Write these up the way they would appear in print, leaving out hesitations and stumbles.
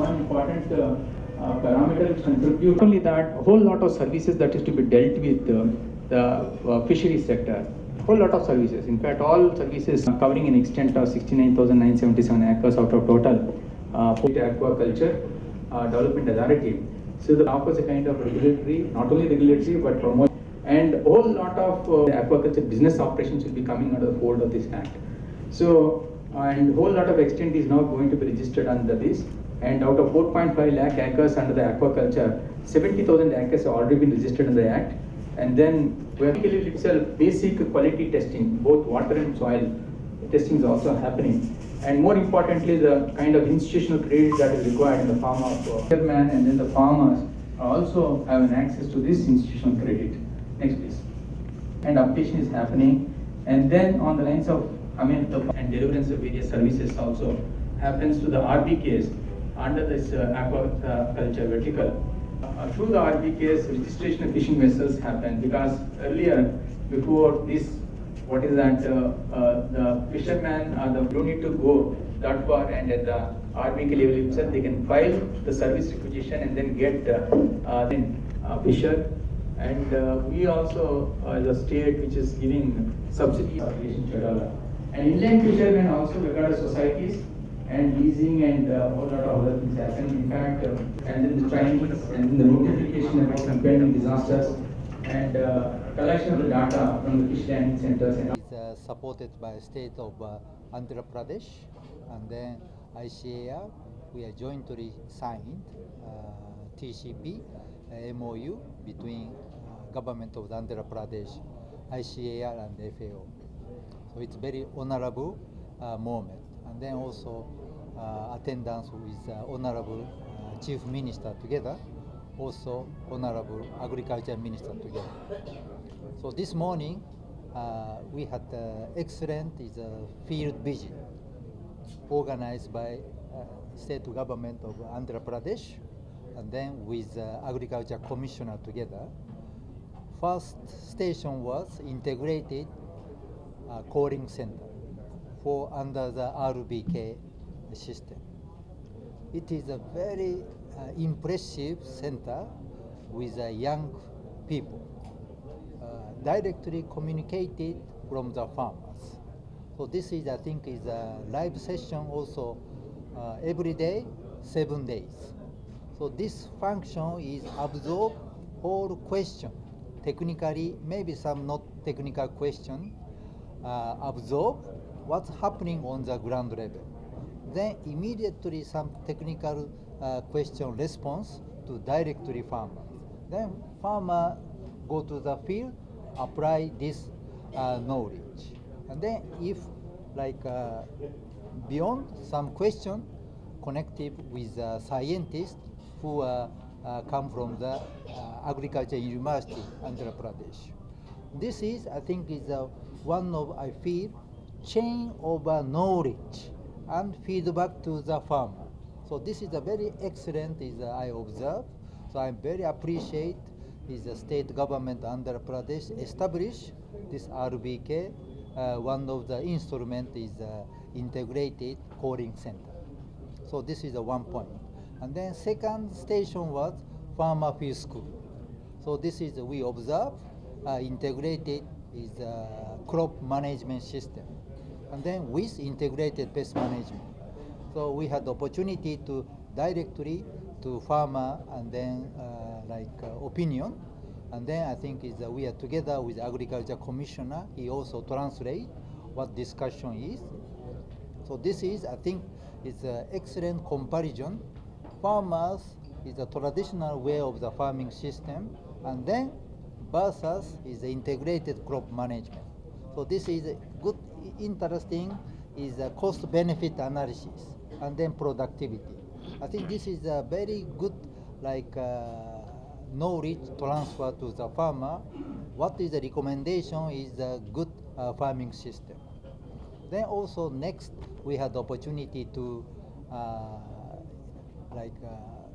one important parameter which contribute. Not only that, a whole lot of services that is to be dealt with the fisheries sector. Whole lot of services. In fact, all services covering an extent of 69,977 acres out of total aquaculture development authority. So that offers a kind of regulatory, not only regulatory but promotion, and a whole lot of aquaculture business operations will be coming under the fold of this act. So, and whole lot of extent is now going to be registered under this. And out of 4.5 lakh acres under the aquaculture, 70,000 acres have already been registered in the act. And then vertically itself, basic quality testing, both water and soil testing is also happening. And more importantly, the kind of institutional credit that is required in the form of chairman, and then the farmers also have an access to this institutional credit. Next, please. And updation is happening. And then on the lines of and deliverance of various services also happens to the RBKs under this aquaculture vertical. Through the RBKs, registration of fishing vessels happen, because earlier, before this, what is that, the fishermen don't need to go that far, and at the RBK level itself, they can file the service requisition and then get fisher. And we also, as a state which is giving subsidies, and inland fishermen also regarded societies and leasing and a whole lot of other things happen. In fact, and then the trainings and the notification about impending disasters and collection of the data from the fish landing centers. It's supported by state of Andhra Pradesh, and then ICAR. We are jointly signed TCP MOU between government of Andhra Pradesh, ICAR and FAO. So it's very honorable moment. And then also attendance with Honorable Chief Minister together, also Honorable Agriculture Minister together. So this morning we had excellent field visit organized by state government of Andhra Pradesh, and then with Agriculture Commissioner together. First station was integrated calling center for under the RBK system. It is a very impressive center with young people, directly communicated from the farmers. So this is, I think, is a live session also every day, 7 days. So this function is absorb all question, technically, maybe some not technical question, absorb what's happening on the ground level. Then immediately some technical question response to directly farmer. Then farmer go to the field, apply this knowledge. And then if like beyond some question connected with scientists who come from the Agriculture University, Andhra Pradesh. This is, I think, is one of, I feel, chain of knowledge and feedback to the farmer. So this is a very excellent, I observe. So I very appreciate the state government Andhra Pradesh establish this RBK. One of the instrument is integrated calling center. So this is one point. And then second station was farmer field school. So this is we observe integrated is crop management system, and then with integrated pest management. So we had the opportunity to directly to farmer and then opinion, and then I think is we are together with Agriculture Commissioner. He also translate what discussion is. So this is, I think, is an excellent comparison. Farmers is a traditional way of the farming system, and then versus is the integrated crop management. So this is a good, interesting, is a cost-benefit analysis, and then productivity. I think this is a very good, knowledge transfer to the farmer. What is the recommendation is a good farming system. Then also next, we had the opportunity to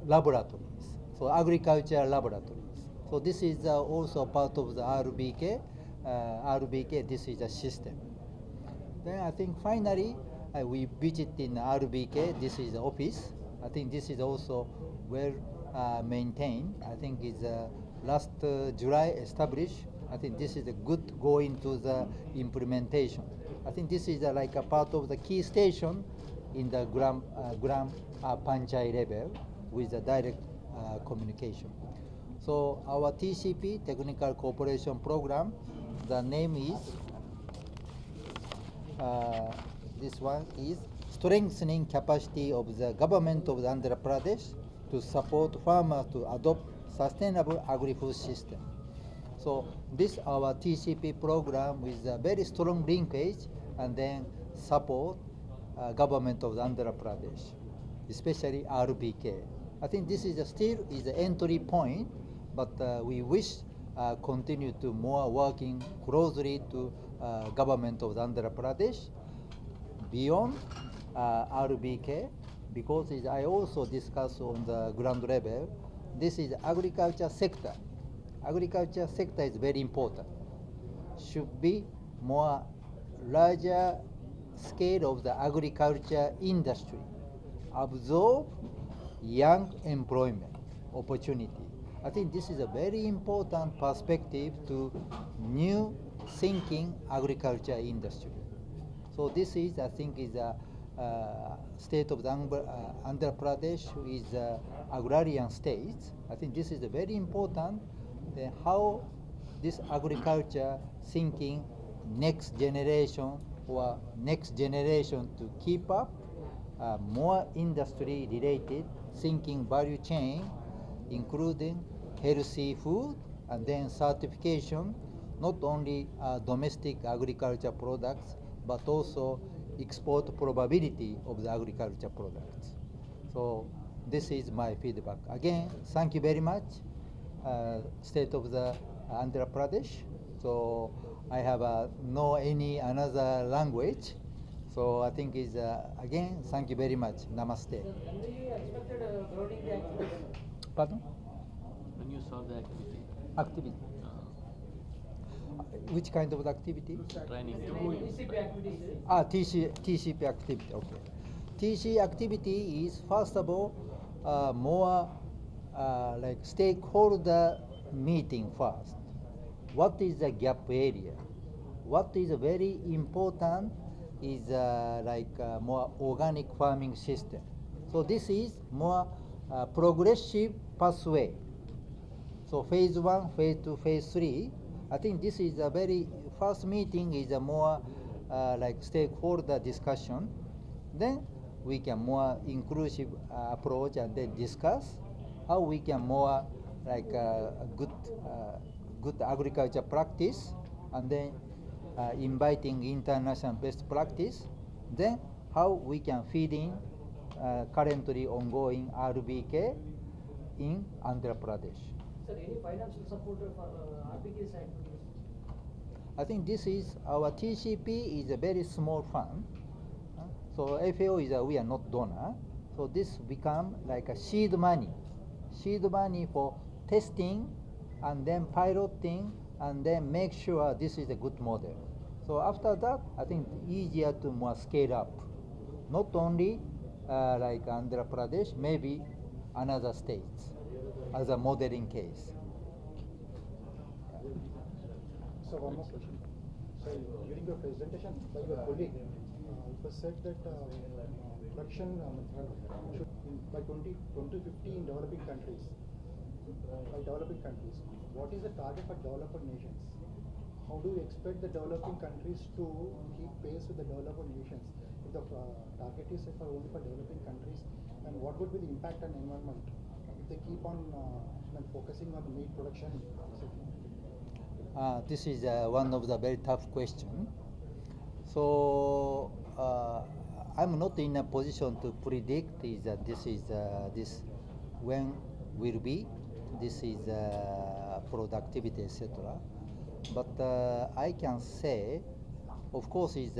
laboratories, so agriculture laboratories. So this is also part of the RBK. RBK, this is a system. Then I think finally we visit in RBK. This is the office. I think this is also well maintained. I think is last July established. I think this is a good go into the implementation. I think this is like a part of the key station in the gram panchai level with the direct communication. So our TCP, Technical Cooperation Program, the name is, this one is strengthening capacity of the government of the Andhra Pradesh to support farmers to adopt sustainable agri-food system. So this our TCP program with a very strong linkage and then support government of the Andhra Pradesh, especially RBK. I think this is still is the entry point, but we wish continue to more working closely to government of the Andhra Pradesh beyond RBK, because I also discuss on the ground level, this is agriculture sector. Agriculture sector is very important. Should be more larger scale of the agriculture industry, absorb young employment opportunity. I think this is a very important perspective to new thinking agriculture industry. So this is, I think, is a state of the Andhra Pradesh is agrarian state. I think this is a very important. How this agriculture thinking next generation or next generation to keep up more industry related thinking value chain, including healthy food and then certification, not only domestic agriculture products, but also export probability of the agriculture products. So this is my feedback. Again, thank you very much, state of the Andhra Pradesh. So I have no any another language. So I think is again, thank you very much. Namaste. When you expected grounding the activities? Pardon? When you saw the activity, Activity. Which kind of activity? training, TCP activities. TCP activity. Okay. TC activity is first of all more like stakeholder meeting first. What is the gap area? What is very important is more organic farming system. So this is more progressive pathway. So phase 1, phase 2, phase 3. I think this is a very first meeting is a more like stakeholder discussion. Then we can more inclusive approach and then discuss how we can more like good agriculture practice and then inviting international best practice. Then how we can feed in currently ongoing RBK in Andhra Pradesh. Sir, any financial support for RBK's activities? I think this is our TCP is a very small fund. So FAO is we are not donor. So this become like a seed money for testing and then piloting and then make sure this is a good model. So after that, I think easier to more scale up. Not only like Andhra Pradesh, maybe another states as a modeling case. So one more question. So during your presentation by your colleague, it was said that production should by 2050 in developing countries. By developing countries, what is the target for developed nations? How do you expect the developing countries to keep pace with the developed nations? If the target is for only for developing countries, and what would be the impact on environment if they keep on focusing on meat production, etc.? This is one of the very tough question. So I'm not in a position to predict is that this is this when will be this is productivity, etc. But I can say, of course, is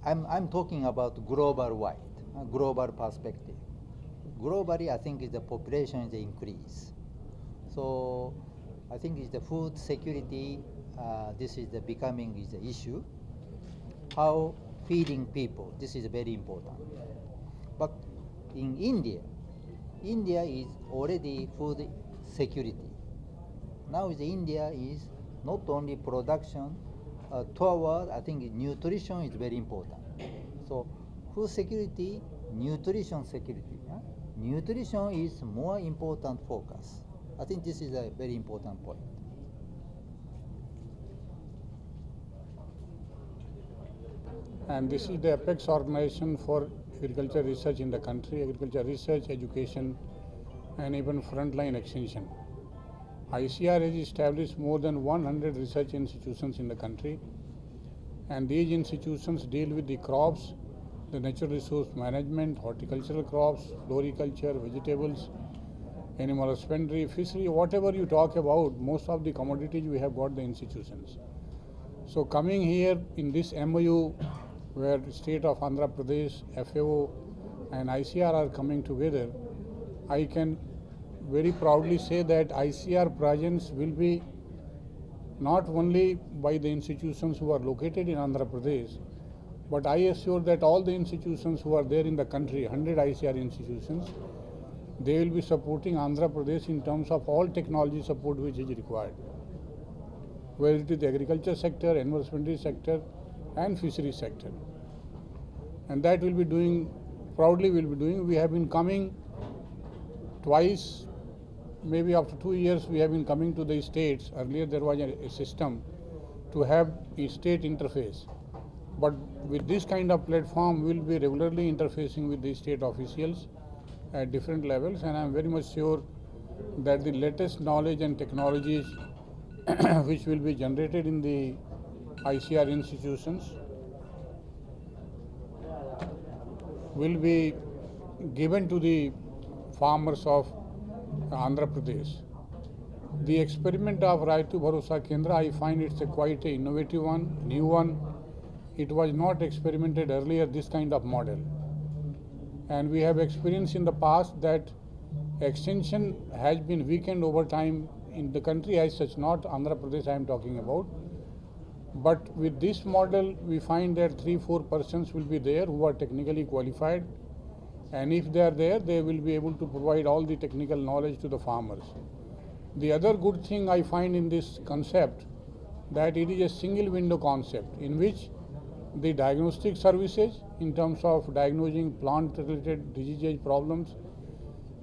I'm talking about global wide, global perspective. Globally, I think is the population is increase. So I think is the food security. This is the becoming is the issue. How feeding people. This is very important. But in India, India is already food security. Now India is not only production, toward, I think nutrition is very important. So food security, nutrition security. Nutrition is more important focus. I think this is a very important point. And this is the apex organization for agriculture research in the country, agriculture research, education, and even frontline extension. ICR has established more than 100 research institutions in the country, and these institutions deal with the crops, the natural resource management, horticultural crops, floriculture, vegetables, animal husbandry, fishery, whatever you talk about, most of the commodities we have got the institutions. So coming here in this MOU where the state of Andhra Pradesh, FAO and ICR are coming together, I can very proudly say that ICR presence will be not only by the institutions who are located in Andhra Pradesh, but I assure that all the institutions who are there in the country, 100 ICR institutions, they will be supporting Andhra Pradesh in terms of all technology support which is required, whether it is the agriculture sector, animal husbandry sector and fishery sector. And that will be doing, proudly will be doing. We have been coming twice, maybe after 2 years we have been coming to the states. Earlier there was a system to have a state interface. But with this kind of platform, we will be regularly interfacing with the state officials at different levels, and I am very much sure that the latest knowledge and technologies which will be generated in the ICR institutions will be given to the farmers of Andhra Pradesh. The experiment of Raitu Bharosa Kendra, I find it's quite an innovative one, new one. It was not experimented earlier, this kind of model. And we have experienced in the past that extension has been weakened over time in the country as such, not Andhra Pradesh I am talking about. But with this model, we find that 3-4 persons will be there who are technically qualified, and if they are there, they will be able to provide all the technical knowledge to the farmers. The other good thing I find in this concept, that it is a single window concept in which the diagnostic services in terms of diagnosing plant related disease problems,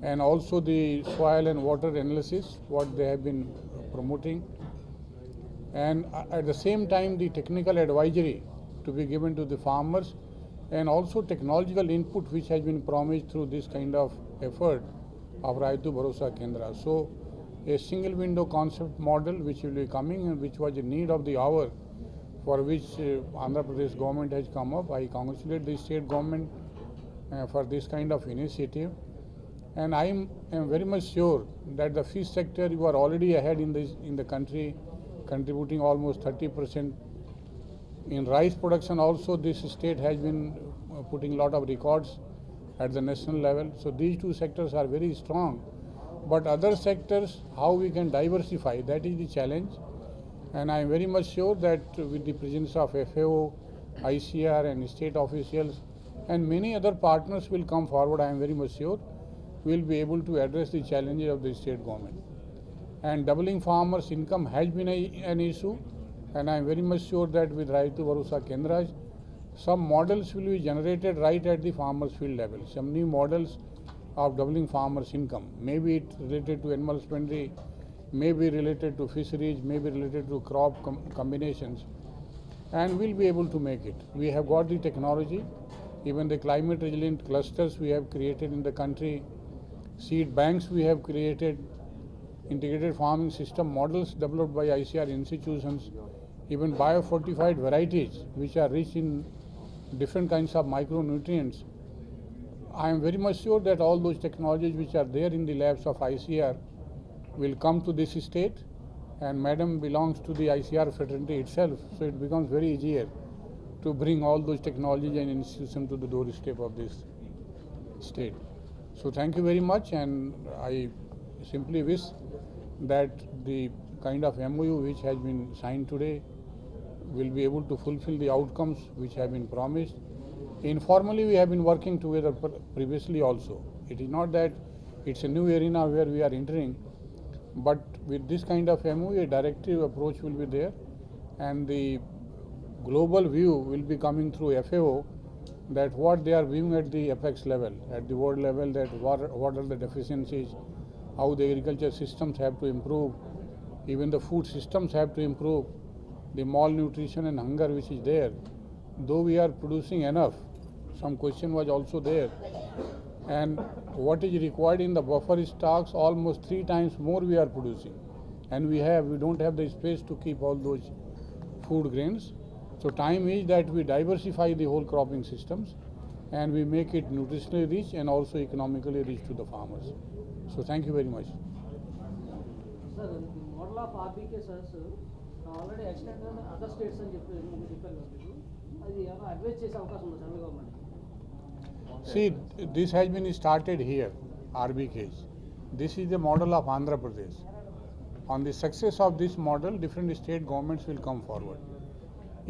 and also the soil and water analysis, what they have been promoting, and at the same time the technical advisory to be given to the farmers, and also technological input which has been promised through this kind of effort of Raitu Bharosa Kendra. So a single window concept model which will be coming, and which was a need of the hour, for which Andhra Pradesh government has come up. I congratulate the state government for this kind of initiative, and I am very much sure that the fish sector, you are already ahead in the country, contributing almost 30%. In rice production also, this state has been putting a lot of records at the national level. So these two sectors are very strong. But other sectors, how we can diversify, that is the challenge. And I am very much sure that with the presence of FAO, ICR and state officials and many other partners will come forward, I am very much sure we will be able to address the challenges of the state government. And doubling farmers' income has been an issue, and I am very much sure that with Raitu Bharosa Kendras, some models will be generated right at the farmers' field level. Some new models of doubling farmers' income, maybe it related to animal husbandry, maybe related to fisheries, maybe related to crop combinations, and we'll be able to make it. We have got the technology, even the climate resilient clusters we have created in the country, seed banks we have created, integrated farming system models developed by ICR institutions, even biofortified varieties which are rich in different kinds of micronutrients. I am very much sure that all those technologies which are there in the labs of ICR will come to this state, and Madam belongs to the ICR fraternity itself, so it becomes very easier to bring all those technologies and institutions to the doorstep of this state. So thank you very much, and I simply wish that the kind of MOU which has been signed today will be able to fulfill the outcomes which have been promised, Informally, we have been working together previously also. It is not that it's a new arena where we are entering, but with this kind of MOU, a directive approach will be there, and the global view will be coming through FAO, that what they are viewing at the apex level, at the world level, that what are the deficiencies, how the agriculture systems have to improve, even the food systems have to improve, the malnutrition and hunger which is there. Though we are producing enough, some question was also there, and what is required in the buffer stocks, almost 3 times more we are producing, and we don't have the space to keep all those food grains. So time is that we diversify the whole cropping systems and we make it nutritionally rich and also economically rich to the farmers. So thank you very much. Sir, the model of RBK sirs already extended in other states అని చెప్పారు మీకు అది ఏమైనా advise చేసే అవకాశం ఉంది central government? See, this has been started here, RBKs. This is the model of Andhra Pradesh. On the success of this model, different state governments will come forward.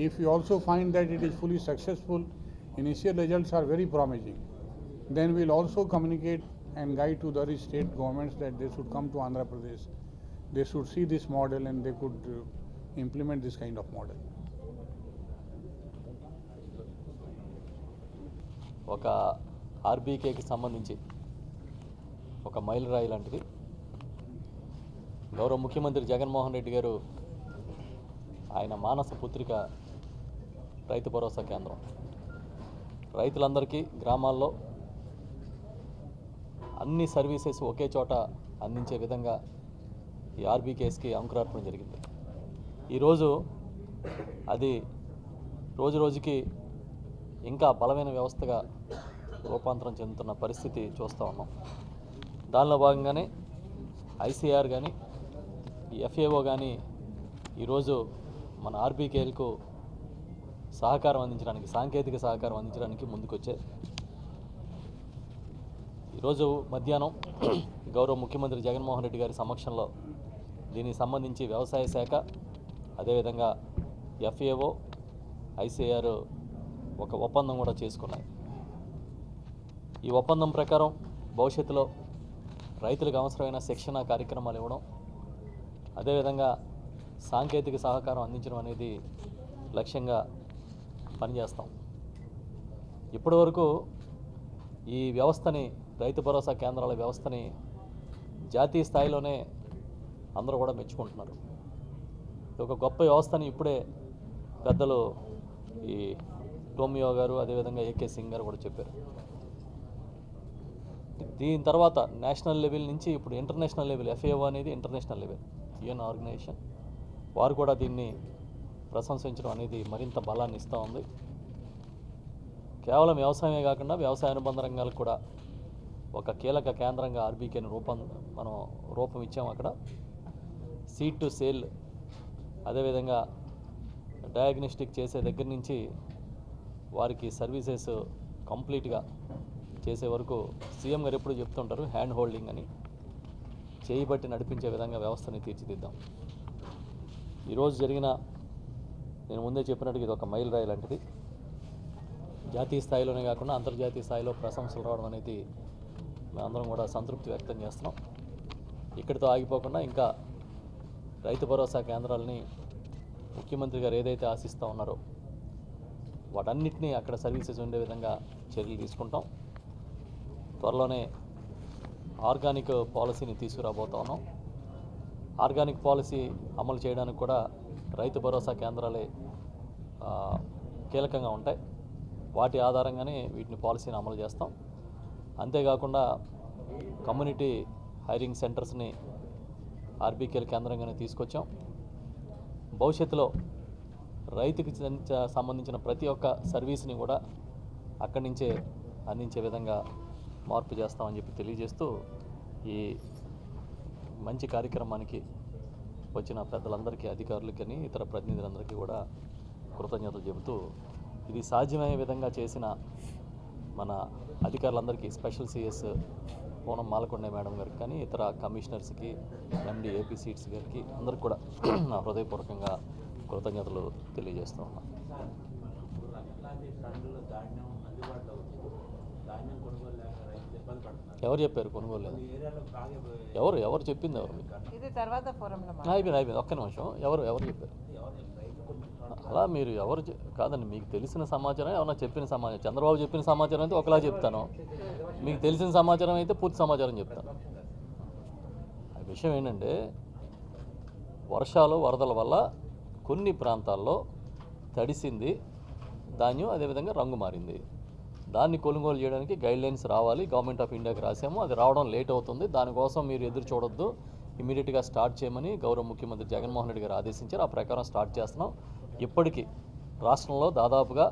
If we also find that it is fully successful, initial results are very promising, then we will also communicate and guide to the other state governments that they should come to Andhra Pradesh. They should see this model and they could implement this kind of model. ఒక ఆర్బీకేకి సంబంధించి ఒక మైలురాయి లాంటిది గౌరవ ముఖ్యమంత్రి జగన్మోహన్ రెడ్డి గారు ఆయన మానస పుత్రిక రైతు భరోసా కేంద్రం. రైతులందరికీ గ్రామాల్లో అన్ని సర్వీసెస్ ఒకే చోట అందించే విధంగా ఈ ఆర్బీకేస్కి అంకురార్పణ జరిగింది. ఈరోజు అది రోజు రోజుకి ఇంకా బలమైన వ్యవస్థగా రూపాంతరం చెందుతున్న పరిస్థితి చూస్తూ ఉన్నాం. దానిలో భాగంగానే ఐసీఆర్ కానీ ఈ ఎఫ్ఏఓ కానీ ఈరోజు మన ఆర్బీకేలకు సహకారం అందించడానికి, సాంకేతిక సహకారం అందించడానికి ముందుకొచ్చారు. ఈరోజు మధ్యాహ్నం గౌరవ ముఖ్యమంత్రి జగన్మోహన్ రెడ్డి గారి సమక్షంలో దీనికి సంబంధించి వ్యవసాయ శాఖ, అదేవిధంగా ఎఫ్ఏఓ, ఐసీఆర్ ఒక ఒప్పందం కూడా చేసుకున్నాయి. ఈ ఒప్పందం ప్రకారం భవిష్యత్తులో రైతులకు అవసరమైన శిక్షణ కార్యక్రమాలు ఇవ్వడం, అదేవిధంగా సాంకేతిక సహకారం అందించడం అనేది లక్ష్యంగా పనిచేస్తాం. ఇప్పటివరకు ఈ వ్యవస్థని, రైతు భరోసా కేంద్రాల వ్యవస్థని జాతీయ స్థాయిలోనే అందరూ కూడా మెచ్చుకుంటున్నారు. ఒక గొప్ప వ్యవస్థని ఇప్పుడే పెద్దలు ఈ టోమియో గారు, అదేవిధంగా ఏకే సింగ్ గారు కూడా చెప్పారు. దీని తర్వాత నేషనల్ లెవెల్ నుంచి ఇప్పుడు ఇంటర్నేషనల్ లెవెల్, ఎఫ్ఏఓ అనేది ఇంటర్నేషనల్ లెవెల్ యుఎన్ ఆర్గనైజేషన్, వారు కూడా దీన్ని ప్రశంసించడం అనేది మరింత బలాన్ని ఇస్తూ ఉంది. కేవలం వ్యవసాయమే కాకుండా వ్యవసాయ అనుబంధ రంగాలకు కూడా ఒక కీలక కేంద్రంగా ఆర్బీకేని మనం రూపం ఇచ్చాము. అక్కడ సీడ్ టు సేల్, అదేవిధంగా డయాగ్నోస్టిక్ చేసే దగ్గర నుంచి వారికి సర్వీసెస్ కంప్లీట్గా చేసే వరకు సీఎం గారు ఎప్పుడు చెప్తుంటారు హ్యాండ్ హోల్డింగ్ అని, చేయబట్టి నడిపించే విధంగా వ్యవస్థని తీర్చిదిద్దాం. ఈరోజు జరిగిన, నేను ముందే చెప్పినట్టుగా ఇది ఒక మైల్ రాయి లాంటిది. జాతీయ స్థాయిలోనే కాకుండా అంతర్జాతీయ స్థాయిలో ప్రశంసలు రావడం అనేది మేమందరం కూడా సంతృప్తి వ్యక్తం చేస్తున్నాం. ఇక్కడితో ఆగిపోకుండా ఇంకా రైతు భరోసా కేంద్రాలని ముఖ్యమంత్రి గారు ఏదైతే ఆశిస్తూ ఉన్నారో వాటన్నిటినీ అక్కడ సర్వీసెస్ ఉండే విధంగా చర్యలు తీసుకుంటాం. త్వరలోనే ఆర్గానిక్ పాలసీని తీసుకురాబోతా ఉన్నాం. ఆర్గానిక్ పాలసీ అమలు చేయడానికి కూడా రైతు భరోసా కేంద్రాలే కీలకంగా ఉంటాయి. వాటి ఆధారంగానే వీటిని పాలసీని అమలు చేస్తాం. అంతేకాకుండా కమ్యూనిటీ హైరింగ్ సెంటర్స్ని ఆర్బీకేల కేంద్రంగానే తీసుకొచ్చాం. భవిష్యత్తులో రైతుకి సంబంధించిన ప్రతి ఒక్క సర్వీస్ని కూడా అక్కడి నుంచే అందించే విధంగా మార్పు చేస్తామని చెప్పి తెలియజేస్తూ ఈ మంచి కార్యక్రమానికి వచ్చిన పెద్దలందరికీ, అధికారులకి, ఇతర ప్రతినిధులందరికీ కూడా కృతజ్ఞతలు చెబుతూ ఇది సాధ్యమయ్యే విధంగా చేసిన మన అధికారులందరికీ, special CS Poonam Malakonda madam గారికి కానీ, ఇతర కమిషనర్స్కి, ఎండి ఏపీ సీట్స్ గారికి అందరికి కూడా నా హృదయపూర్వకంగా కృతజ్ఞతలు తెలియజేస్తూ ఉన్నాను. ఎవరు చెప్పారు కొనుగోలు లేదు? ఎవరు చెప్పింది ఎవరు మీకు? ఇది తర్వాత ఫోరంలో అయిపోయింది ఒక్క నిమిషం. ఎవరు చెప్పారు? అలా మీరు కాదండి, మీకు తెలిసిన సమాచారం ఏమన్నా చెప్పిన సమాచారం, చంద్రబాబు చెప్పిన సమాచారం అయితే ఒకలా చెప్తాను, మీకు తెలిసిన సమాచారం అయితే పూర్తి సమాచారం చెప్తాను. ఆ విషయం ఏంటంటే వర్షాలు వరదల వల్ల కొన్ని ప్రాంతాల్లో తడిసింది ధాన్యం, అదేవిధంగా రంగు మారింది. దాన్ని కొనుగోలు చేయడానికి గైడ్లైన్స్ రావాలి, గవర్నమెంట్ ఆఫ్ ఇండియాకి రాసాము, అది రావడం లేట్ అవుతుంది. దానికోసం మీరు ఎదురు చూడొద్దు, ఇమీడియట్గా స్టార్ట్ చేయమని గౌరవ ముఖ్యమంత్రి జగన్మోహన్ రెడ్డి గారు ఆదేశించారు. ఆ ప్రకారం స్టార్ట్ చేస్తున్నాం. ఇప్పటికీ రాష్ట్రంలో దాదాపుగా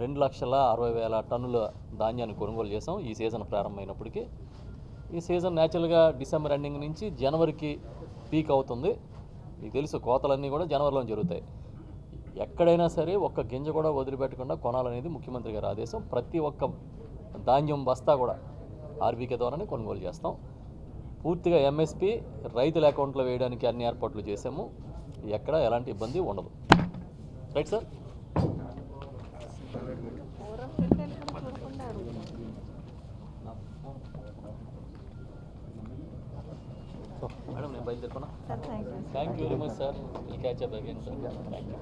2,60,000 టన్నుల ధాన్యాన్ని కొనుగోలు చేసాం ఈ సీజన్ ప్రారంభమైనప్పటికీ. ఈ సీజన్ న్యాచురల్గా డిసెంబర్ ఎండింగ్ నుంచి జనవరికి పీక్ అవుతుంది. మీకు తెలుసు కోతలన్నీ కూడా జనవరిలో జరుగుతాయి. ఎక్కడైనా సరే ఒక్క గింజ కూడా వదిలిపెట్టకుండా కొనాలనేది ముఖ్యమంత్రి గారి ఆదేశం. ప్రతి ఒక్క ధాన్యం బస్తా కూడా ఆర్బీకే ద్వారానే కొనుగోలు చేస్తాం. పూర్తిగా ఎంఎస్పి రైతుల అకౌంట్లో వేయడానికి అన్ని ఏర్పాట్లు చేసాము. ఎక్కడ ఎలాంటి ఇబ్బంది ఉండదు. Right sir? ఫోరం పెట్టాలి కూడా చూడకుండా అడుగుతున్నాను. మేడం నేను బయలుదేరుకున్నా. Sir thank you very much sir. Will catch up again sir. Thank you.